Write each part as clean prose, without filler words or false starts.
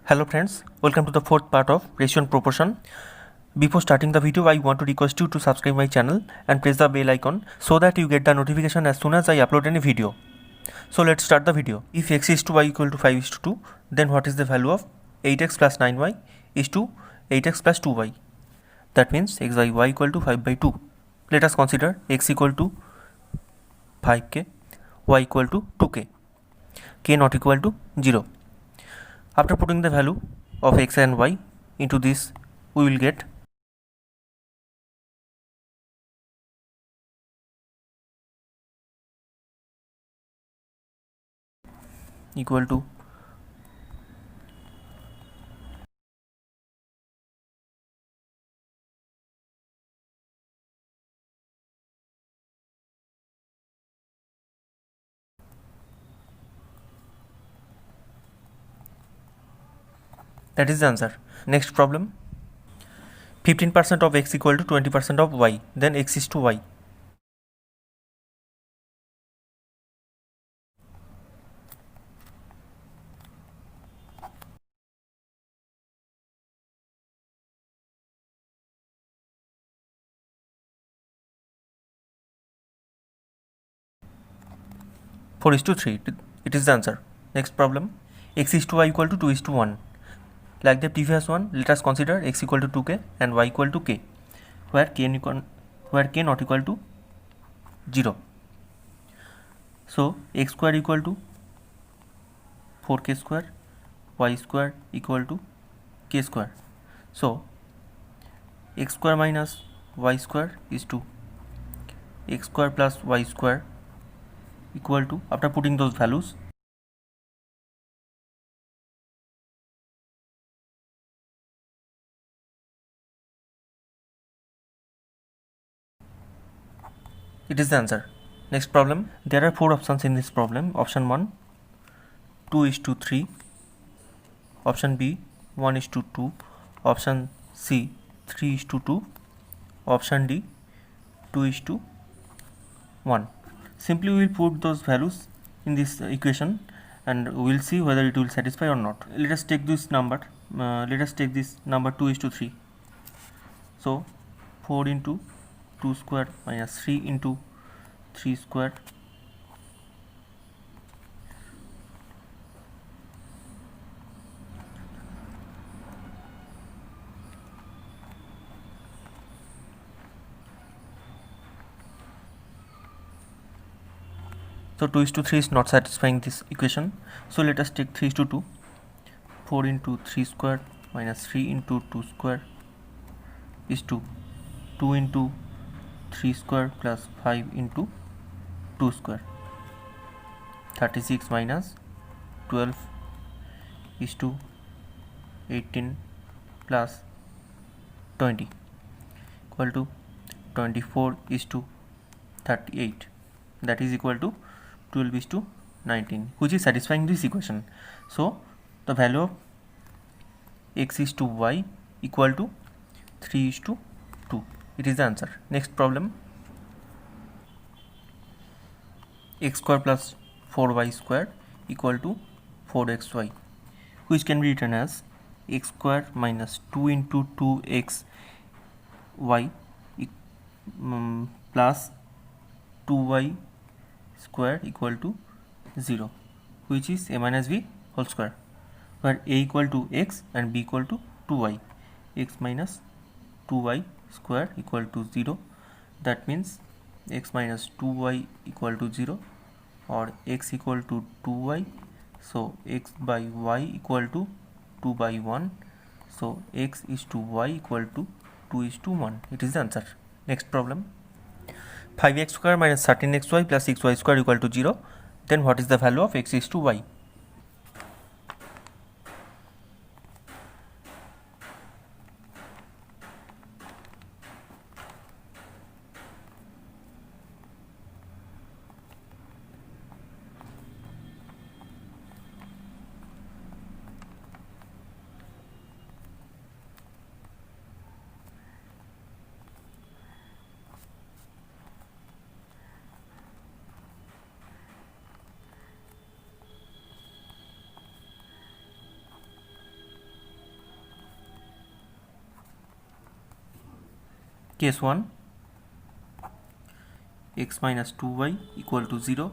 Hello friends, welcome to the fourth part of ratio and proportion. Before starting the video, I want to request you to subscribe my channel and press the bell icon so that you get the notification as soon as I upload any video. So let's start the video. If x is to y equal to 5 is to 2, then what is the value of 8x plus 9y is to 8x plus 2y? That means x by y equal to 5 by 2. Let us consider x equal to 5k, y equal to 2k, k not equal to 0. After putting the value of x and y into this, we will get equal to that is the answer. Next problem. 15% of x equal to 20% of y. Then x is to y. Four is to 3. It is the answer. Next problem. X is to y equal to 2 is to 1. Like the previous one, let us consider x equal to 2k and y equal to k, where k not equal to 0. So x square equal to 4k square, y square equal to k square. So x square minus y square is 2. X square plus y square equal to, after putting those values, it is the answer. Next problem. There are 4 options in this problem. Option 1, 2 is to 3. Option B, 1 is to 2. Option C, 3 is to 2. Option D, 2 is to 1. Simply we will put those values in this equation and we will see whether it will satisfy or not. Let us take this number. Let us take this number 2 is to 3. So 4 into 2 square minus 3 into 3 square So 2 is to 3 is not satisfying this equation. So let us take 3 is to 2. 4 into 3 square minus 3 into 2 square is 2. 2 into 3 square plus 5 into 2 square. 36 minus 12 is to 18 plus 20 equal to 24 is to 38. That is equal to 12 is to 19, which is satisfying this equation. So the value of x is to y equal to 3 is to 2. It is the answer. Next problem. X square plus 4y square equal to 4xy, which can be written as x square minus 2 into 2xy plus 2y square equal to 0, which is a minus b whole square, where a equal to x and b equal to 2y. X minus 2y square equal to 0. That means x minus 2y equal to 0 or x equal to 2y. So x by y equal to 2 by 1. So x is to y equal to 2 is to 1. It is the answer. Next problem. 5x square minus 13xy plus 6y square equal to 0. Then what is the value of x is to y? Case 1, x minus 2y equal to 0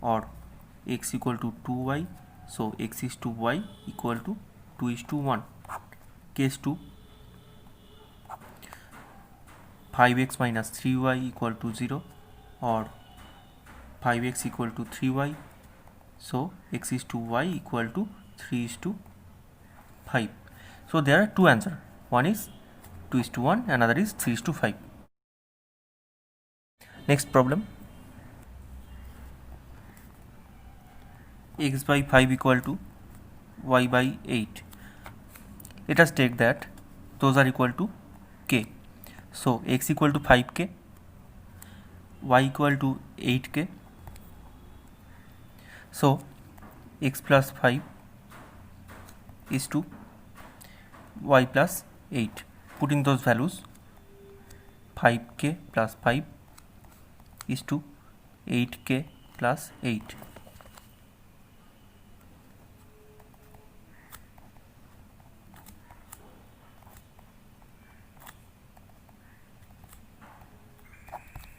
or x equal to 2y, so x is to y equal to 2 is to 1. Case 2, 5x minus 3y equal to 0 or 5x equal to 3y, so x is to y equal to 3 is to 5. So there are two answers. One is 2 is to 1, another is 3 is to 5. Next problem, x by 5 equal to y by 8. Let us take that those are equal to k. So x equal to 5k, y equal to 8k. So x plus 5 is to y plus 8. Putting those values, 5k plus 5 is to 8k plus 8.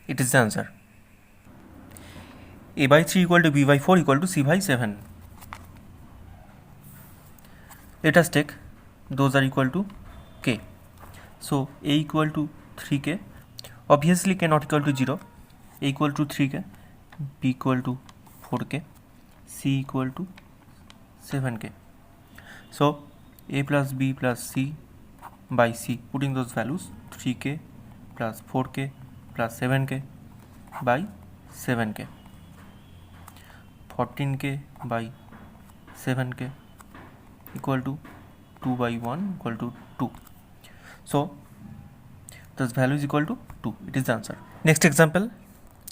It is the answer. A by 3 equal to b by 4 equal to c by 7. Let us take those are equal to k. So a equal to 3k, obviously k not equal to 0. A equal to 3k, b equal to 4k, c equal to 7k. So a plus b plus c by c, putting those values, 3k plus 4k plus 7k by 7k, 14k by 7k equal to 2 by 1 equal to 2. So this value is equal to 2. It is the answer. Next example,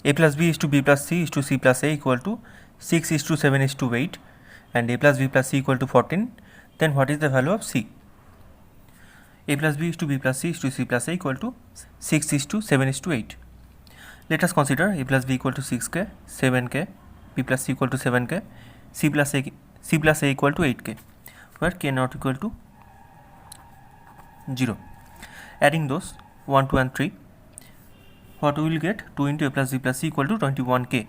a plus b is to b plus c is to c plus a equal to 6 is to 7 is to 8 and a plus b plus c equal to 14. Then what is the value of c? A plus b is to b plus c is to c plus a equal to 6 is to 7 is to 8. Let us consider a plus b equal to 6k, 7k, b plus c equal to 7k, c plus a equal to 8k, where k not equal to 0. Adding those 1, 2 and 3, what we will get? 2 into a plus b plus c equal to 21k.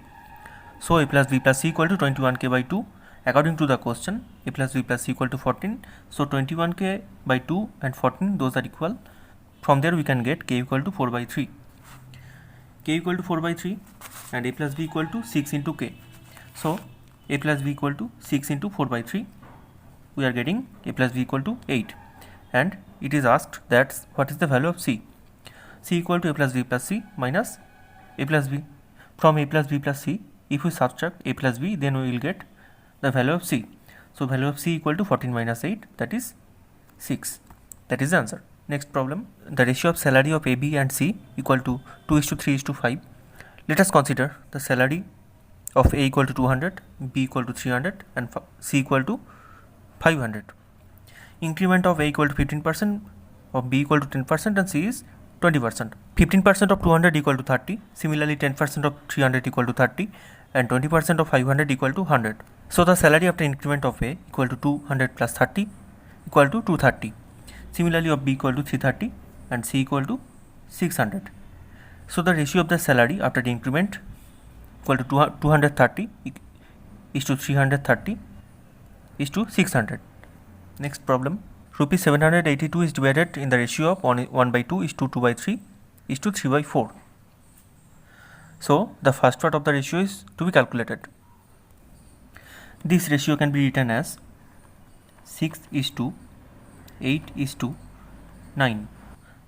So a plus b plus c equal to 21k by 2. According to the question, a plus b plus c equal to 14. So 21k by 2 and 14, those are equal. From there we can get k equal to 4 by 3. K equal to 4 by 3 and a plus b equal to 6 into k. So a plus b equal to 6 into 4 by 3. We are getting a plus b equal to 8. And it is asked that what is the value of c? C equal to a plus b plus c minus a plus b. From a plus b plus c, if we subtract a plus b, then we will get the value of c. So value of c equal to 14 minus 8, that is 6. That is the answer. Next problem, the ratio of salary of A, B and C equal to 2 is to 3 is to 5. Let us consider the salary of A equal to 200, B equal to 300 and C equal to 500. Increment of A equal to 15%, of B equal to 10% and C is 20%. 15% of 200 equal to 30. Similarly, 10% of 300 equal to 30 and 20% of 500 equal to 100. So the salary after increment of A equal to 200 plus 30 equal to 230. Similarly, of B equal to 330 and C equal to 600. So the ratio of the salary after the increment equal to 230 is to 330 is to 600. Next problem, rupees 782 is divided in the ratio of 1 by 2 is to 2 by 3 is to 3 by 4. So the first part of the ratio is to be calculated. This ratio can be written as 6 is to 8 is to 9.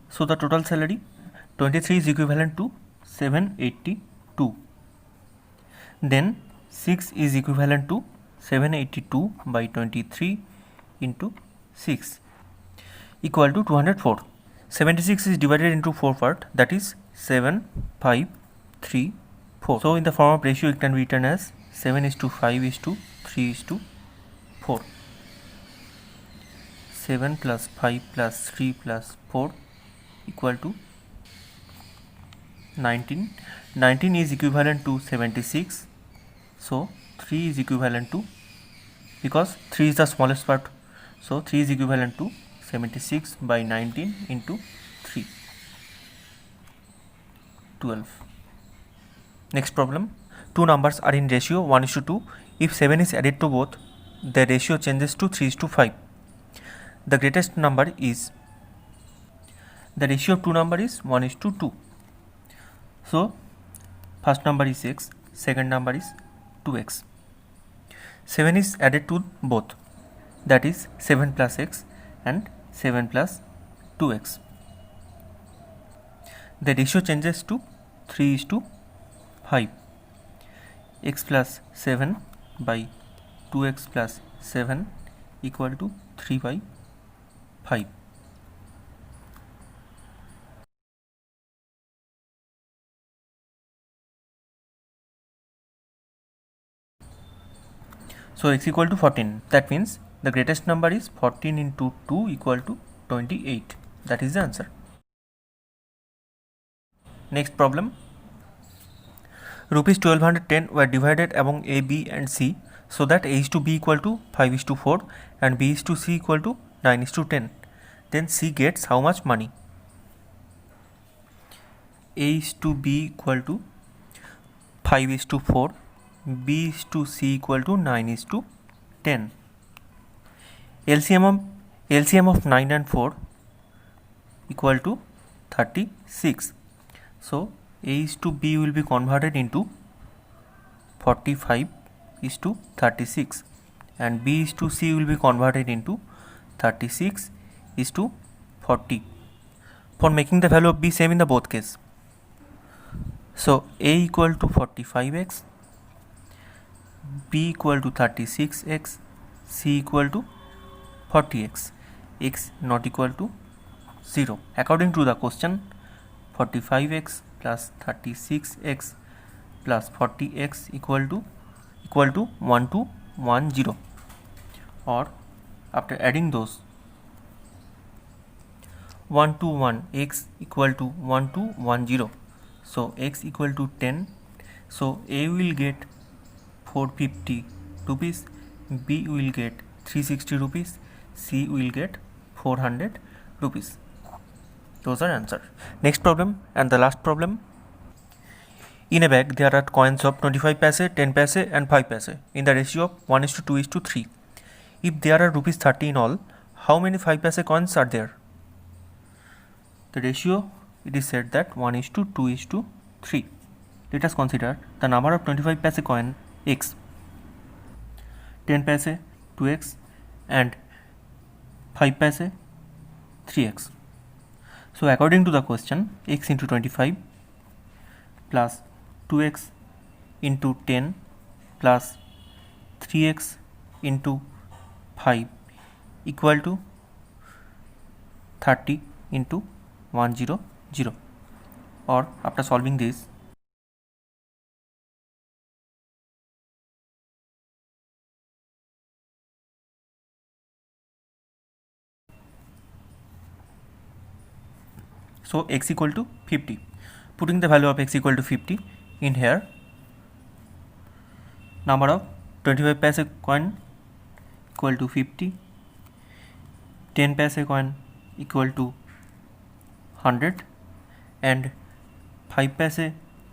So the total salary 23 is equivalent to 782. Then 6 is equivalent to 782 by 23 into 6 equal to 204. 76 is divided into 4 parts, that is 7, 5, 3, 4. So in the form of ratio it can be written as 7 is to 5 is to 3 is to 4. 7 plus 5 plus 3 plus 4 equal to 19. 19 is equivalent to 76. So 3 is equivalent to, because 3 is the smallest part, so 3 is equivalent to 76 by 19 into 3. 12. Next problem. Two numbers are in ratio 1:2. If 7 is added to both, the ratio changes to 3:5. The greatest number is, the ratio of two numbers is 1:2. So first number is x, second number is 2x. 7 is added to both, that is 7 plus x and 7 plus 2x. The ratio changes to 3:5. X plus 7 by 2x plus 7 equal to 3/5. So x equal to 14. That means the greatest number is 14 into 2 equal to 28. That is the answer. Next problem. Rupees 1210 were divided among A, B and C so that A is to B equal to 5:4 and B is to C equal to 9:10. Then C gets how much money? A is to B equal to 5:4, B is to C equal to 9:10. LCM of 9 and 4 equal to 36. So A is to B will be converted into 45:36 and B is to C will be converted into 36:40 for making the value of B same in the both case. So A equal to 45x, B equal to 36x, C equal to 40x, x not equal to 0. According to the question, 45x plus 36x plus 40x equal to 1210, or after adding those 1 to 1, x equal to 1210. So x equal to 10. So A will get 450 rupees, B will get 360 rupees, C will get 400 rupees. Those are answers. Next problem and the last problem. In a bag there are coins of 25 paise, 10 paise and 5 paise in the ratio of 1:2:3. If there are rupees 30 in all, how many 5 paise coins are there? The ratio, it is said that 1:2:3. Let us consider the number of 25 paise coin x, 10 paise 2x and 5 paise 3x. So according to the question, x into 25 plus 2x into 10 plus 3x into 5 equal to 30 into 100, or after solving this, so x equal to 50. Putting the value of x equal to 50 in here, number of 25 paise coin equal to 50, 10 paise coin equal to 100 and 5 paise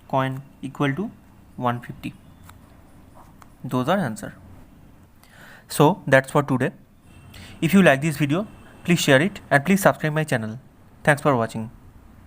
coin equal to 150. Those are answer. So that's for today. If you like this video, please share it and please subscribe my channel. Thanks for watching.